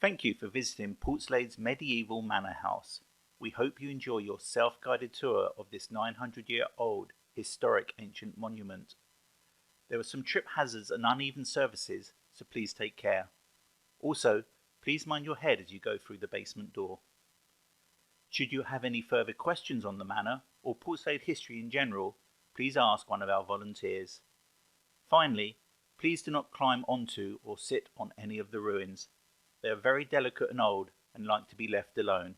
Thank you for visiting Portslade's medieval manor house. We hope you enjoy your self-guided tour of this 900-year-old historic ancient monument. There are some trip hazards and uneven surfaces, so please take care. Also, please mind your head as you go through the basement door. Should you have any further questions on the manor or Portslade history in general, please ask one of our volunteers. Finally, please do not climb onto or sit on any of the ruins. They are very delicate and old and like to be left alone.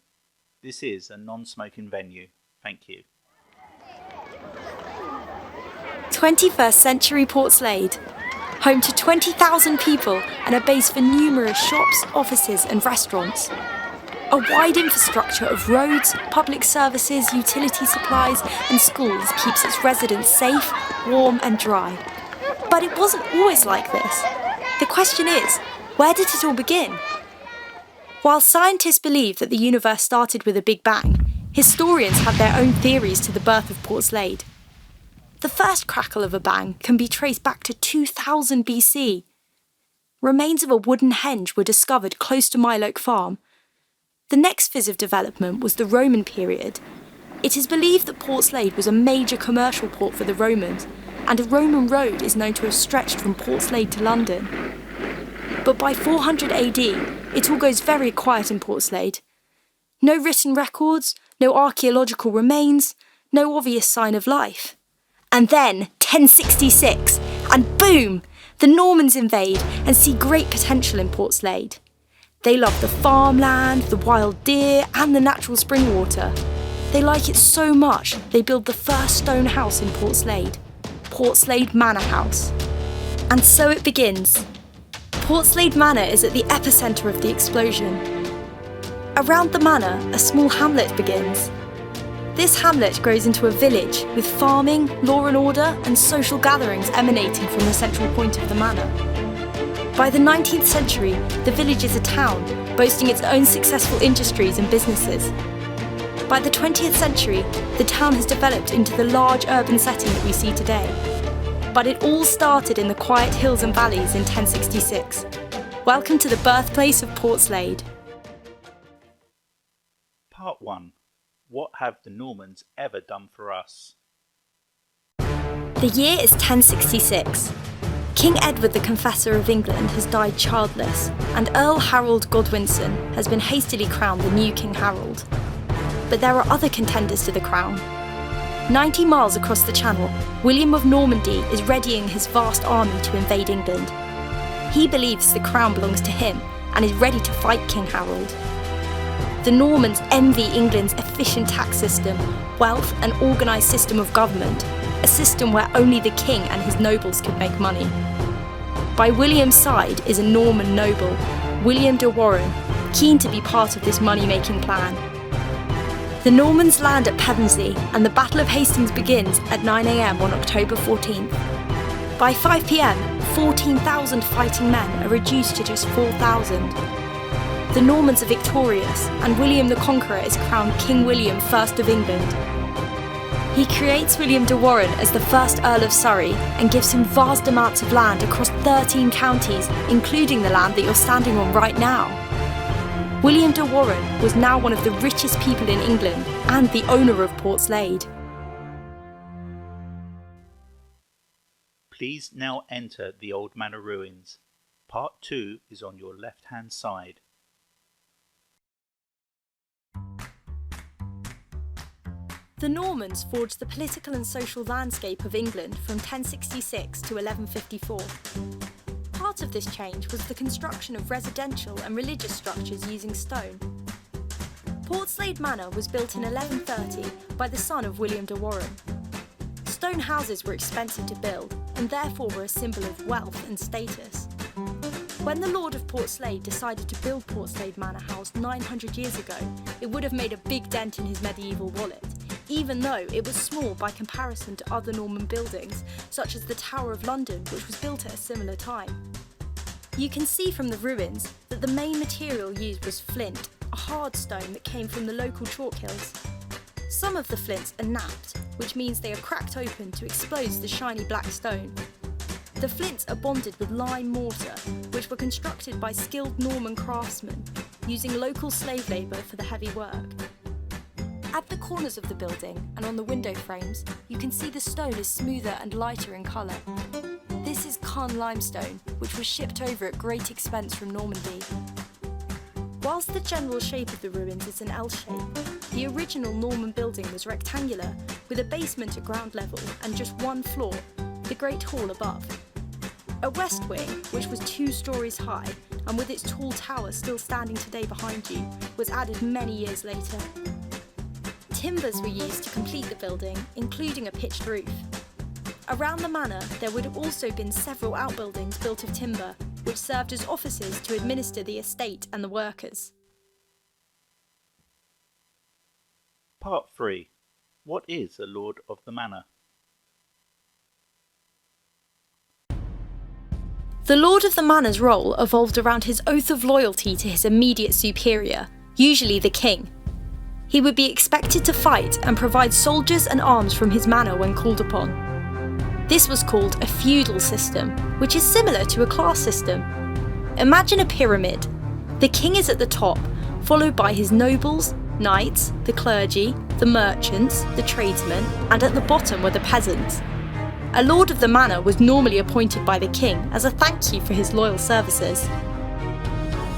This is a non-smoking venue. Thank you. 21st century Portslade, home to 20,000 people and a base for numerous shops, offices and restaurants. A wide infrastructure of roads, public services, utility supplies and schools keeps its residents safe, warm and dry. But it wasn't always like this. The question is, where did it all begin? While scientists believe that the universe started with a Big Bang, historians have their own theories to the birth of Portslade. The first crackle of a bang can be traced back to 2000 BC. Remains of a wooden henge were discovered close to Myloke Farm. The next phase of development was the Roman period. It is believed that Portslade was a major commercial port for the Romans, and a Roman road is known to have stretched from Portslade to London. But by 400 AD, it all goes very quiet in Portslade. No written records, no archaeological remains, no obvious sign of life. And then, 1066, and boom! The Normans invade and see great potential in Portslade. They love the farmland, the wild deer, and the natural spring water. They like it so much, they build the first stone house in Portslade, Portslade Manor House. And so it begins. Portslade Manor is at the epicentre of the explosion. Around the manor, a small hamlet begins. This hamlet grows into a village with farming, law and order, and social gatherings emanating from the central point of the manor. By the 19th century, the village is a town, boasting its own successful industries and businesses. By the 20th century, the town has developed into the large urban setting that we see today. But it all started in the quiet hills and valleys in 1066. Welcome to the birthplace of Portslade. Part 1. What have the Normans ever done for us? The year is 1066. King Edward the Confessor of England has died childless, and Earl Harold Godwinson has been hastily crowned the new King Harold. But there are other contenders to the crown. 90 miles across the Channel, William of Normandy is readying his vast army to invade England. He believes the crown belongs to him and is ready to fight King Harold. The Normans envy England's efficient tax system, wealth and organised system of government, a system where only the king and his nobles could make money. By William's side is a Norman noble, William de Warenne, keen to be part of this money-making plan. The Normans land at Pevensey and the Battle of Hastings begins at 9 AM on October 14th. By 5 PM, 14,000 fighting men are reduced to just 4,000. The Normans are victorious and William the Conqueror is crowned King William I of England. He creates William de Warenne as the first Earl of Surrey and gives him vast amounts of land across 13 counties, including the land that you're standing on right now. William de Warenne was now one of the richest people in England and the owner of Portslade. Please now enter the old manor ruins. Part 2 is on your left-hand side. The Normans forged the political and social landscape of England from 1066 to 1154. Part of this change was the construction of residential and religious structures using stone. Portslade Manor was built in 1130 by the son of William de Warenne. Stone houses were expensive to build and therefore were a symbol of wealth and status. When the Lord of Portslade decided to build Portslade Manor House 900 years ago, it would have made a big dent in his medieval wallet, even though it was small by comparison to other Norman buildings, such as the Tower of London, which was built at a similar time. You can see from the ruins that the main material used was flint, a hard stone that came from the local chalk hills. Some of the flints are napped, which means they are cracked open to expose the shiny black stone. The flints are bonded with lime mortar, which were constructed by skilled Norman craftsmen, using local slave labour for the heavy work. At the corners of the building and on the window frames, you can see the stone is smoother and lighter in colour. This is Caen limestone, which was shipped over at great expense from Normandy. Whilst the general shape of the ruins is an L shape, the original Norman building was rectangular, with a basement at ground level and just one floor, the Great Hall above. A west wing, which was 2 stories high, and with its tall tower still standing today behind you, was added many years later. Timbers were used to complete the building, including a pitched roof. Around the manor, there would have also been several outbuildings built of timber, which served as offices to administer the estate and the workers. Part 3. What is a Lord of the Manor? The Lord of the Manor's role evolved around his oath of loyalty to his immediate superior, usually the king. He would be expected to fight and provide soldiers and arms from his manor when called upon. This was called a feudal system, which is similar to a class system. Imagine a pyramid. The king is at the top, followed by his nobles, knights, the clergy, the merchants, the tradesmen, and at the bottom were the peasants. A lord of the manor was normally appointed by the king as a thank you for his loyal services.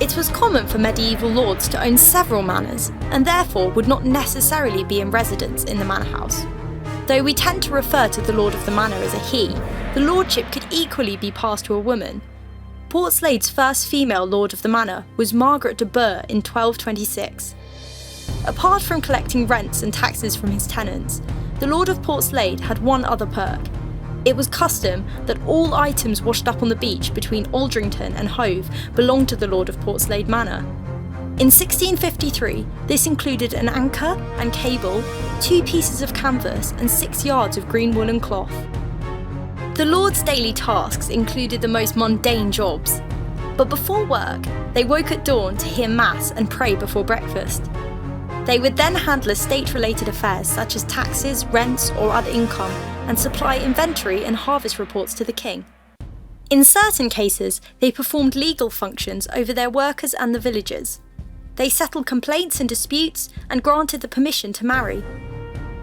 It was common for medieval lords to own several manors, and therefore would not necessarily be in residence in the manor house. Though we tend to refer to the lord of the manor as a he, the lordship could equally be passed to a woman. Portslade's first female lord of the manor was Margaret de Burgh in 1226. Apart from collecting rents and taxes from his tenants, the Lord of Portslade had one other perk. It was custom that all items washed up on the beach between Aldrington and Hove belonged to the Lord of Portslade Manor. In 1653, this included an anchor and cable, 2 pieces of canvas and 6 yards of green woolen cloth. The Lord's daily tasks included the most mundane jobs, but before work, they woke at dawn to hear mass and pray before breakfast. They would then handle estate-related affairs such as taxes, rents or other income, and supply inventory and harvest reports to the king. In certain cases, they performed legal functions over their workers and the villagers. They settled complaints and disputes and granted the permission to marry.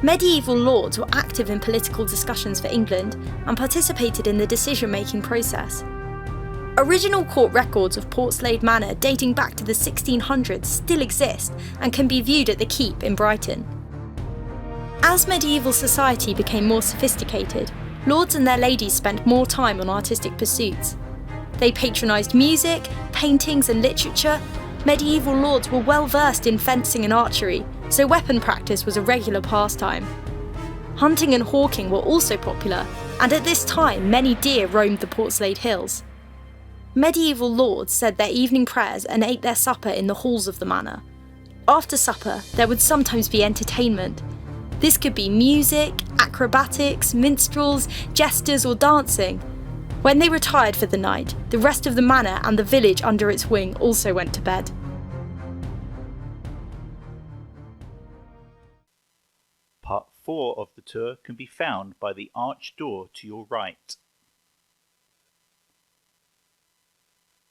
Medieval lords were active in political discussions for England and participated in the decision-making process. Original court records of Portslade Manor dating back to the 1600s still exist and can be viewed at the Keep in Brighton. As medieval society became more sophisticated, lords and their ladies spent more time on artistic pursuits. They patronised music, paintings and literature. Medieval lords were well versed in fencing and archery, so weapon practice was a regular pastime. Hunting and hawking were also popular, and at this time many deer roamed the Portslade Hills. Medieval lords said their evening prayers and ate their supper in the halls of the manor. After supper, there would sometimes be entertainment. This could be music, acrobatics, minstrels, jesters or dancing. When they retired for the night, the rest of the manor and the village under its wing also went to bed. Part 4 of the tour can be found by the arched door to your right.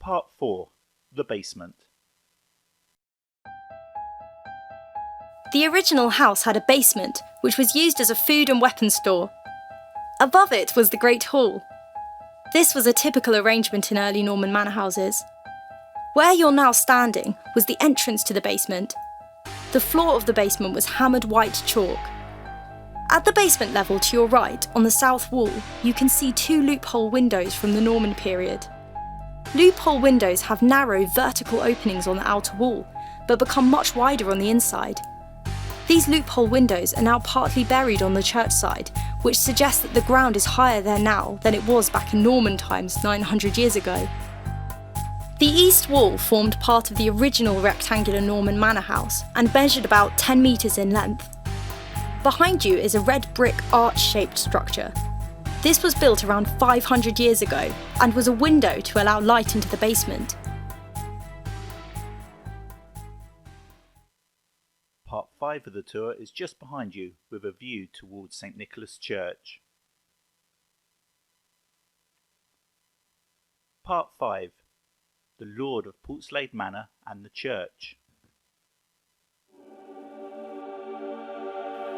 Part 4. The basement. The original house had a basement, which was used as a food and weapons store. Above it was the Great Hall. This was a typical arrangement in early Norman manor houses. Where you're now standing was the entrance to the basement. The floor of the basement was hammered white chalk. At the basement level to your right, on the south wall, you can see 2 loophole windows from the Norman period. Loophole windows have narrow vertical openings on the outer wall, but become much wider on the inside. These loophole windows are now partly buried on the church side, which suggests that the ground is higher there now than it was back in Norman times 900 years ago. The east wall formed part of the original rectangular Norman manor house and measured about 10 metres in length. Behind you is a red brick arch-shaped structure. This was built around 500 years ago and was a window to allow light into the basement. Part 5 of the tour is just behind you with a view towards St Nicholas Church. Part 5. The Lord of Portslade Manor and the Church.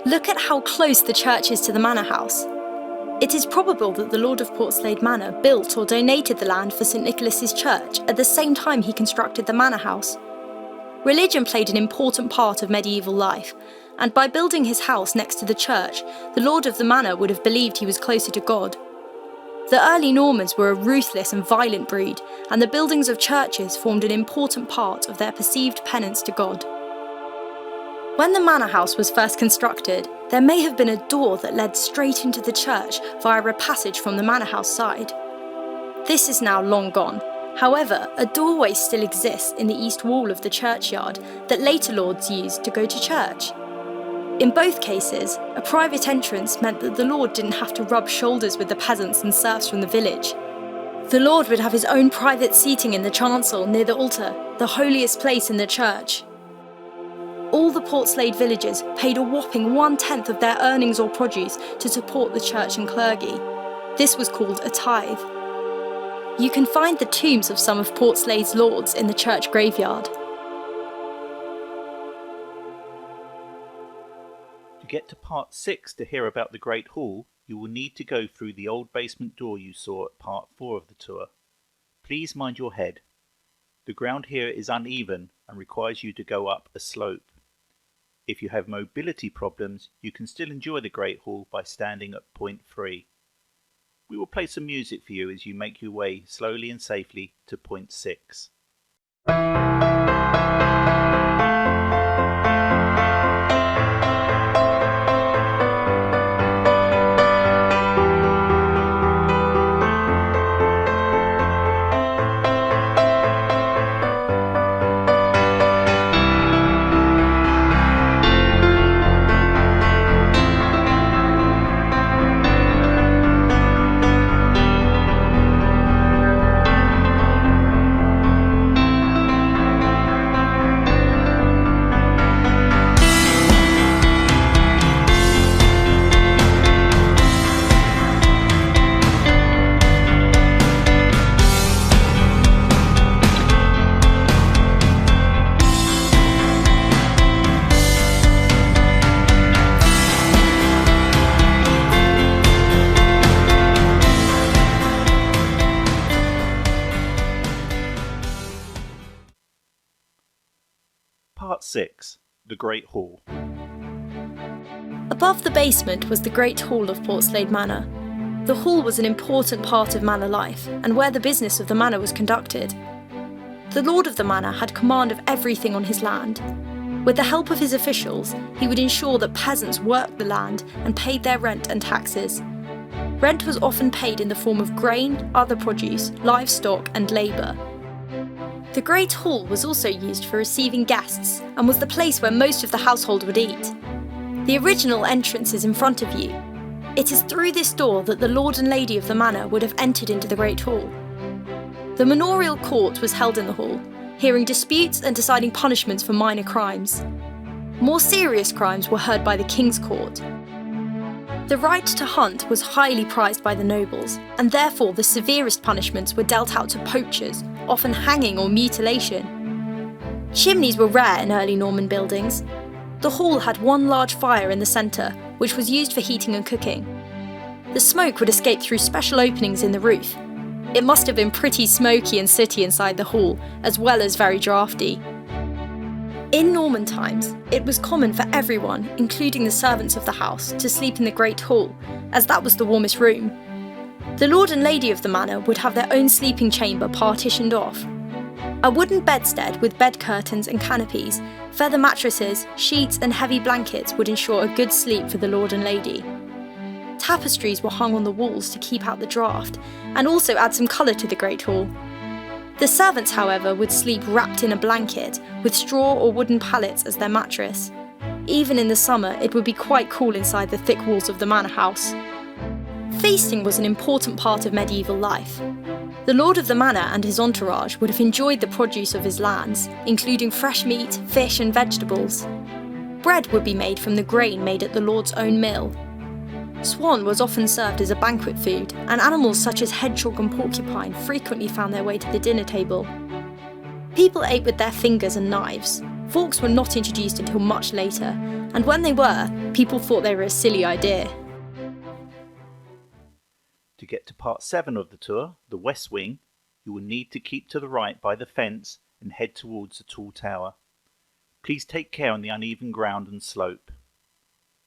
Look at how close the church is to the manor house. It is probable that the Lord of Portslade Manor built or donated the land for St Nicholas's church at the same time he constructed the manor house. Religion played an important part of medieval life, and by building his house next to the church, the Lord of the Manor would have believed he was closer to God. The early Normans were a ruthless and violent breed, and the buildings of churches formed an important part of their perceived penance to God. When the manor house was first constructed, there may have been a door that led straight into the church via a passage from the manor house side. This is now long gone. However, a doorway still exists in the east wall of the churchyard that later lords used to go to church. In both cases, a private entrance meant that the lord didn't have to rub shoulders with the peasants and serfs from the village. The lord would have his own private seating in the chancel near the altar, the holiest place in the church. All the Portslade villagers paid a whopping 1/10 of their earnings or produce to support the church and clergy. This was called a tithe. You can find the tombs of some of Portslade's lords in the church graveyard. To get to Part 6 to hear about the Great Hall, you will need to go through the old basement door you saw at Part 4 of the tour. Please mind your head. The ground here is uneven and requires you to go up a slope. If you have mobility problems, you can still enjoy the Great Hall by standing at point 3. We will play some music for you as you make your way slowly and safely to point 6. Part 6. The Great Hall. Above the basement was the Great Hall of Portslade Manor. The hall was an important part of manor life and where the business of the manor was conducted. The lord of the manor had command of everything on his land. With the help of his officials, he would ensure that peasants worked the land and paid their rent and taxes. Rent was often paid in the form of grain, other produce, livestock and labour. The Great Hall was also used for receiving guests and was the place where most of the household would eat. The original entrance is in front of you. It is through this door that the lord and lady of the manor would have entered into the Great Hall. The manorial court was held in the hall, hearing disputes and deciding punishments for minor crimes. More serious crimes were heard by the King's Court. The right to hunt was highly prized by the nobles, and therefore the severest punishments were dealt out to poachers, often hanging or mutilation. Chimneys were rare in early Norman buildings. The hall had one large fire in the centre, which was used for heating and cooking. The smoke would escape through special openings in the roof. It must have been pretty smoky and sooty inside the hall, as well as very draughty. In Norman times, it was common for everyone, including the servants of the house, to sleep in the Great Hall, as that was the warmest room. The lord and lady of the manor would have their own sleeping chamber partitioned off. A wooden bedstead with bed curtains and canopies, feather mattresses, sheets and heavy blankets would ensure a good sleep for the lord and lady. Tapestries were hung on the walls to keep out the draught, and also add some colour to the Great Hall. The servants, however, would sleep wrapped in a blanket, with straw or wooden pallets as their mattress. Even in the summer, it would be quite cool inside the thick walls of the manor house. Feasting was an important part of medieval life. The lord of the manor and his entourage would have enjoyed the produce of his lands, including fresh meat, fish and vegetables. Bread would be made from the grain made at the lord's own mill. Swan was often served as a banquet food, and animals such as hedgehog and porcupine frequently found their way to the dinner table. People ate with their fingers and knives. Forks were not introduced until much later, and when they were, people thought they were a silly idea. To get to part 7 of the tour, the West Wing, you will need to keep to the right by the fence and head towards the tall tower. Please take care on the uneven ground and slope.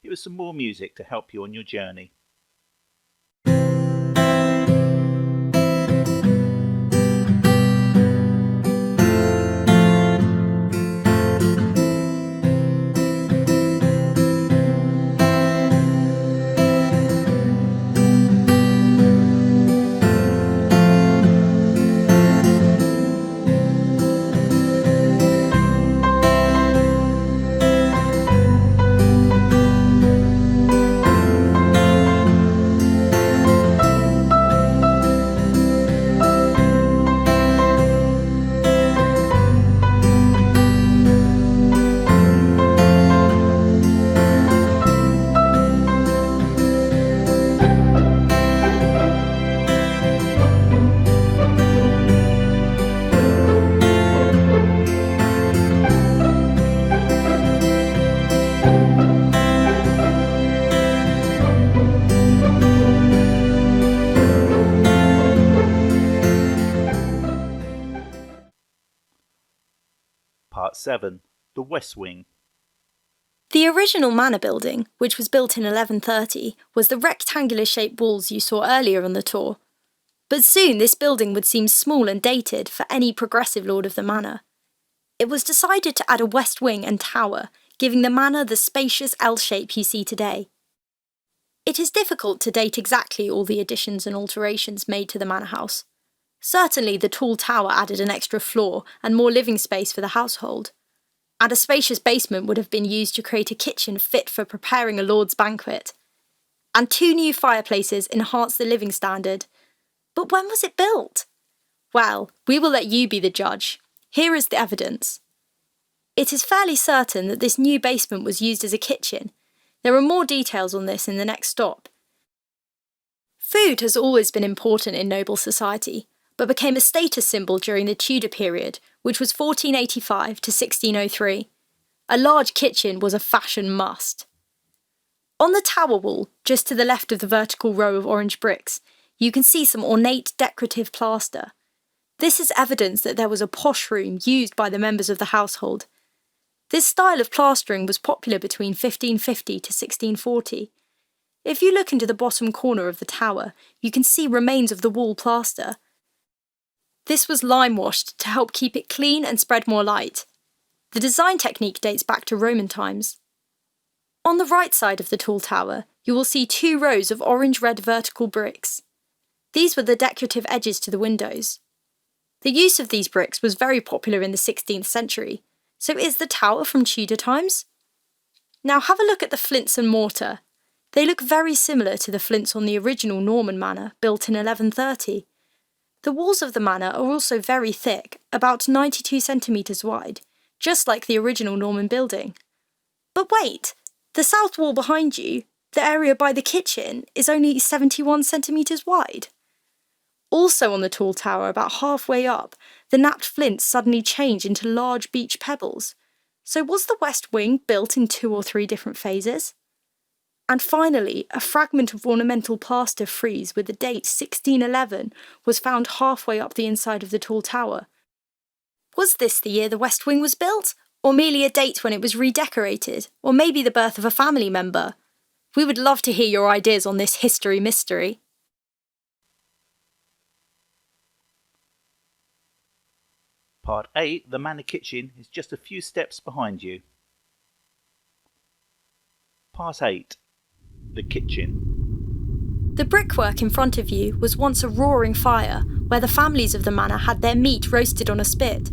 Here is some more music to help you on your journey. Part 7, the West Wing. The original manor building, which was built in 1130, was the rectangular-shaped walls you saw earlier on the tour. But soon this building would seem small and dated for any progressive lord of the manor. It was decided to add a west wing and tower, giving the manor the spacious L shape you see today. It is difficult to date exactly all the additions and alterations made to the manor house. Certainly the tall tower added an extra floor and more living space for the household. And a spacious basement would have been used to create a kitchen fit for preparing a lord's banquet. And 2 new fireplaces enhanced the living standard. But when was it built? Well, we will let you be the judge. Here is the evidence. It is fairly certain that this new basement was used as a kitchen. There are more details on this in the next stop. Food has always been important in noble society, but became a status symbol during the Tudor period, which was 1485 to 1603. A large kitchen was a fashion must. On the tower wall, just to the left of the vertical row of orange bricks, you can see some ornate decorative plaster. This is evidence that there was a posh room used by the members of the household. This style of plastering was popular between 1550 to 1640. If you look into the bottom corner of the tower, you can see remains of the wall plaster. This was lime-washed to help keep it clean and spread more light. The design technique dates back to Roman times. On the right side of the tall tower, you will see 2 rows of orange-red vertical bricks. These were the decorative edges to the windows. The use of these bricks was very popular in the 16th century, so is the tower from Tudor times? Now have a look at the flints and mortar. They look very similar to the flints on the original Norman manor, built in 1130. The walls of the manor are also very thick, about 92 centimetres wide, just like the original Norman building. But wait, the south wall behind you, the area by the kitchen, is only 71 centimetres wide. Also on the tall tower, about halfway up, the napped flints suddenly change into large beach pebbles. So was the west wing built in 2 or 3 different phases? And finally, a fragment of ornamental plaster frieze with the date 1611 was found halfway up the inside of the tall tower. Was this the year the west wing was built? Or merely a date when it was redecorated? Or maybe the birth of a family member? We would love to hear your ideas on this history mystery. Part 8, the manor kitchen, is just a few steps behind you. Part 8, the kitchen. The brickwork in front of you was once a roaring fire where the families of the manor had their meat roasted on a spit.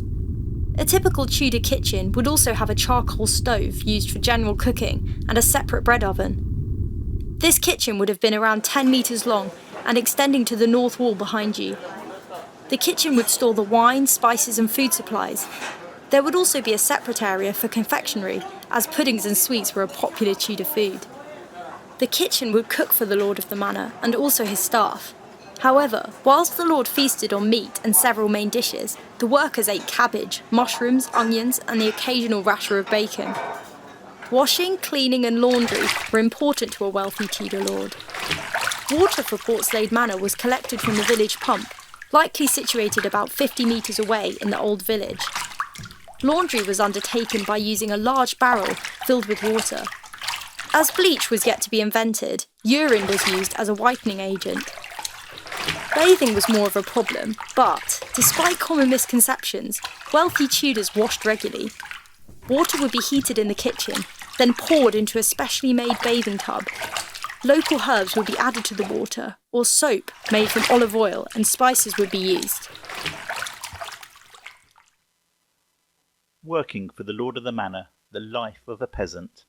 A typical Tudor kitchen would also have a charcoal stove used for general cooking and a separate bread oven. This kitchen would have been around 10 metres long and extending to the north wall behind you. The kitchen would store the wine, spices and food supplies. There would also be a separate area for confectionery, as puddings and sweets were a popular Tudor food. The kitchen would cook for the lord of the manor and also his staff. However, whilst the lord feasted on meat and several main dishes, the workers ate cabbage, mushrooms, onions, and the occasional rasher of bacon. Washing, cleaning, and laundry were important to a wealthy Tudor lord. Water for Portslade Manor was collected from the village pump, likely situated about 50 metres away in the old village. Laundry was undertaken by using a large barrel filled with water. As bleach was yet to be invented, urine was used as a whitening agent. Bathing was more of a problem, but, despite common misconceptions, wealthy Tudors washed regularly. Water would be heated in the kitchen, then poured into a specially made bathing tub. Local herbs would be added to the water, or soap made from olive oil and spices would be used. Working for the lord of the manor, the life of a peasant.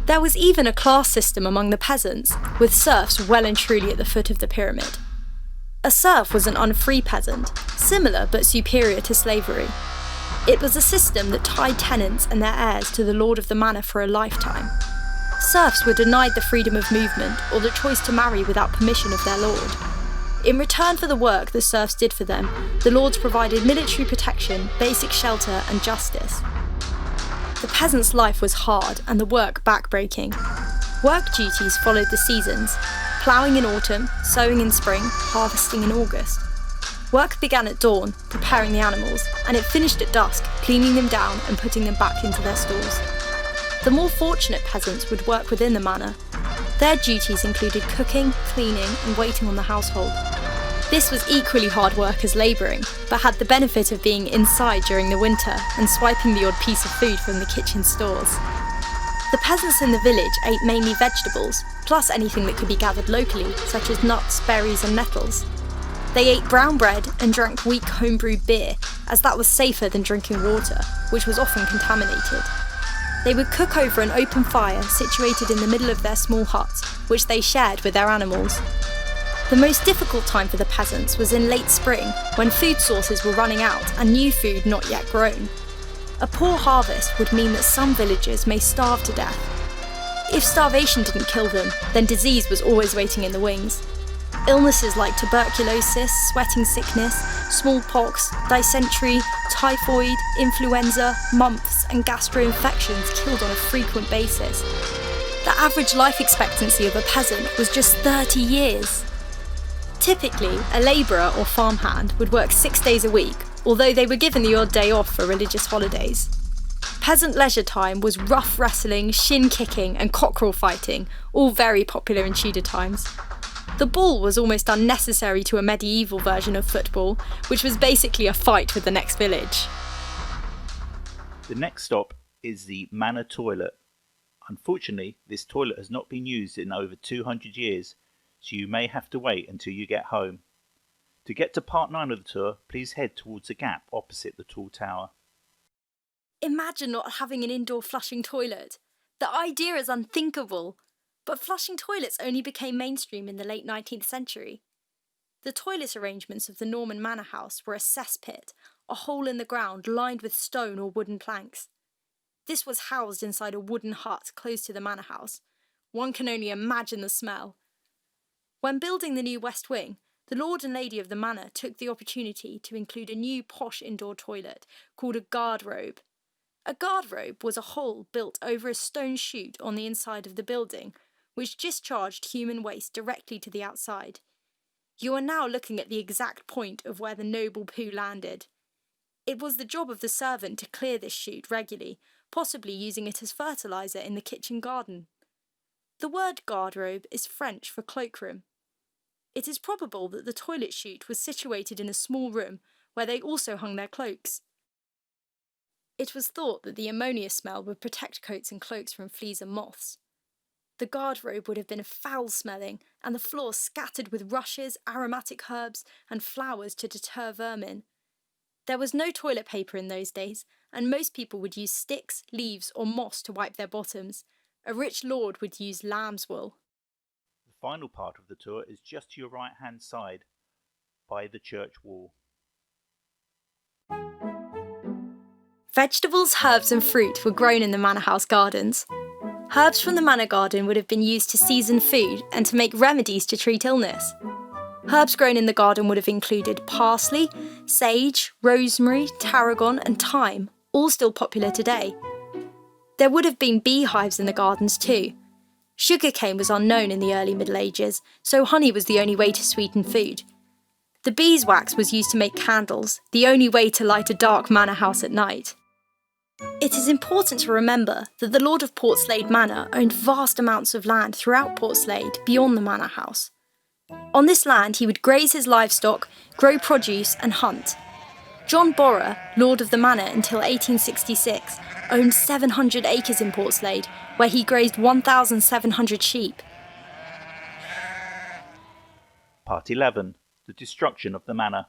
There was even a class system among the peasants, with serfs well and truly at the foot of the pyramid. A serf was an unfree peasant, similar but superior to slavery. It was a system that tied tenants and their heirs to the lord of the manor for a lifetime. Serfs were denied the freedom of movement or the choice to marry without permission of their lord. In return for the work the serfs did for them, the lords provided military protection, basic shelter and justice. The peasant's life was hard and the work backbreaking. Work duties followed the seasons: ploughing in autumn, sowing in spring, harvesting in August. Work began at dawn, preparing the animals, and it finished at dusk, cleaning them down and putting them back into their stalls. The more fortunate peasants would work within the manor. Their duties included cooking, cleaning and waiting on the household. This was equally hard work as labouring, but had the benefit of being inside during the winter and swiping the odd piece of food from the kitchen stores. The peasants in the village ate mainly vegetables, plus anything that could be gathered locally, such as nuts, berries and nettles. They ate brown bread and drank weak homebrewed beer, as that was safer than drinking water, which was often contaminated. They would cook over an open fire situated in the middle of their small hut, which they shared with their animals. The most difficult time for the peasants was in late spring, when food sources were running out and new food not yet grown. A poor harvest would mean that some villagers may starve to death. If starvation didn't kill them, then disease was always waiting in the wings. Illnesses like tuberculosis, sweating sickness, smallpox, dysentery, typhoid, influenza, mumps and gastroinfections killed on a frequent basis. The average life expectancy of a peasant was just 30 years. Typically, a labourer or farmhand would work 6 days a week, although they were given the odd day off for religious holidays. Peasant leisure time was rough wrestling, shin kicking and cockerel fighting, all very popular in Tudor times. The ball was almost unnecessary to a medieval version of football, which was basically a fight with the next village. The next stop is the Manor Toilet. Unfortunately, this toilet has not been used in over 200 years, so you may have to wait until you get home. To get to part 9 of the tour, please head towards the gap opposite the tall tower. Imagine not having an indoor flushing toilet. The idea is unthinkable. But flushing toilets only became mainstream in the late 19th century. The toilet arrangements of the Norman manor house were a cesspit, a hole in the ground lined with stone or wooden planks. This was housed inside a wooden hut close to the manor house. One can only imagine the smell. When building the new west wing, the lord and lady of the manor took the opportunity to include a new posh indoor toilet called a garderobe. A garderobe was a hole built over a stone chute on the inside of the building, which discharged human waste directly to the outside. You are now looking at the exact point of where the noble poo landed. It was the job of the servant to clear this chute regularly, possibly using it as fertiliser in the kitchen garden. The word garderobe is French for cloakroom. It is probable that the toilet chute was situated in a small room where they also hung their cloaks. It was thought that the ammonia smell would protect coats and cloaks from fleas and moths. The garderobe would have been foul-smelling, and the floor scattered with rushes, aromatic herbs, and flowers to deter vermin. There was no toilet paper in those days, and most people would use sticks, leaves, or moss to wipe their bottoms. A rich lord would use lamb's wool. The final part of the tour is just to your right-hand side, by the church wall. Vegetables, herbs, and fruit were grown in the manor house gardens. Herbs from the manor garden would have been used to season food and to make remedies to treat illness. Herbs grown in the garden would have included parsley, sage, rosemary, tarragon and thyme, all still popular today. There would have been beehives in the gardens too. Sugarcane was unknown in the early Middle Ages, so honey was the only way to sweeten food. The beeswax was used to make candles, the only way to light a dark manor house at night. It is important to remember that the Lord of Portslade Manor owned vast amounts of land throughout Portslade beyond the manor house. On this land he would graze his livestock, grow produce and hunt. John Borrer, Lord of the Manor until 1866, owned 700 acres in Portslade, where he grazed 1,700 sheep. Part 11. The destruction of the manor.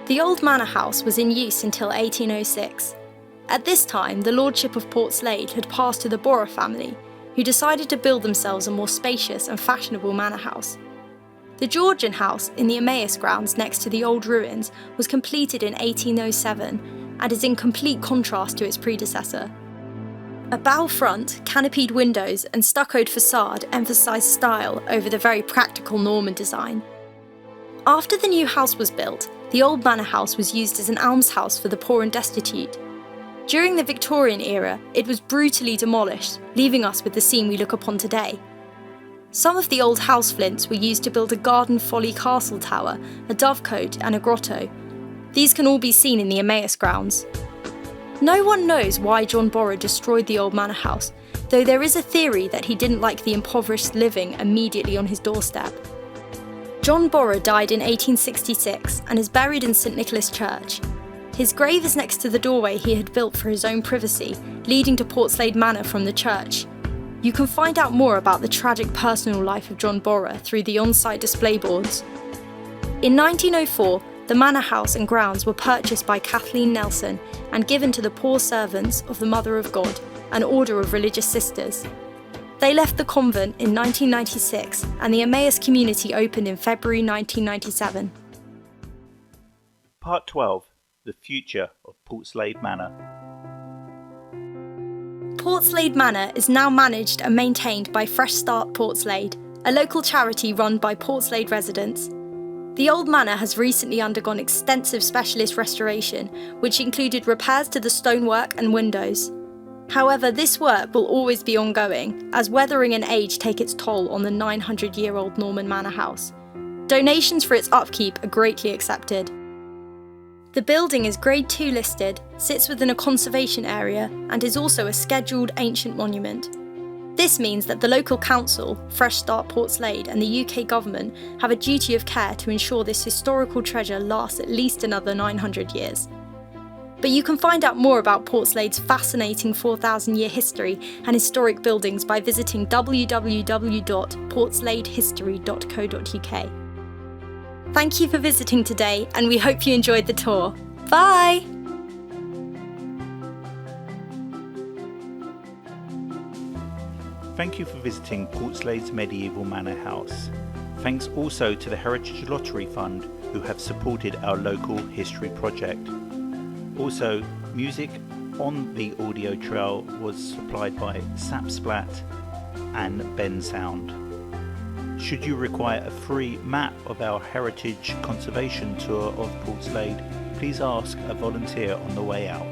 The old manor house was in use until 1806. At this time, the lordship of Portslade had passed to the Borrer family, who decided to build themselves a more spacious and fashionable manor house. The Georgian house in the Emmaus grounds next to the old ruins was completed in 1807 and is in complete contrast to its predecessor. A bow front, canopied windows and stuccoed facade emphasise style over the very practical Norman design. After the new house was built, the old manor house was used as an almshouse for the poor and destitute. During the Victorian era, it was brutally demolished, leaving us with the scene we look upon today. Some of the old house flints were used to build a garden folly castle tower, a dovecote and a grotto. These can all be seen in the Emmaus grounds. No one knows why John Borrer destroyed the old manor house, though there is a theory that he didn't like the impoverished living immediately on his doorstep. John Borrer died in 1866 and is buried in St Nicholas Church. His grave is next to the doorway he had built for his own privacy, leading to Portslade Manor from the church. You can find out more about the tragic personal life of John Borrer through the on-site display boards. In 1904, the manor house and grounds were purchased by Kathleen Nelson and given to the poor servants of the Mother of God, an order of religious sisters. They left the convent in 1996 and the Emmaus community opened in February 1997. Part 12. The future of Portslade Manor. Portslade Manor is now managed and maintained by Fresh Start Portslade, a local charity run by Portslade residents. The old manor has recently undergone extensive specialist restoration, which included repairs to the stonework and windows. However, this work will always be ongoing, as weathering and age take its toll on the 900-year-old Norman manor house. Donations for its upkeep are greatly accepted. The building is Grade 2 listed, sits within a conservation area, and is also a scheduled ancient monument. This means that the local council, Fresh Start Portslade, and the UK government have a duty of care to ensure this historical treasure lasts at least another 900 years. But you can find out more about Portslade's fascinating 4,000-year history and historic buildings by visiting www.portsladehistory.co.uk. Thank you for visiting today, and we hope you enjoyed the tour. Bye! Thank you for visiting Portslade's medieval manor house. Thanks also to the Heritage Lottery Fund, who have supported our local history project. Also, music on the audio trail was supplied by Sapsplat and Ben Sound. Should you require a free map of our heritage conservation tour of Portslade, please ask a volunteer on the way out.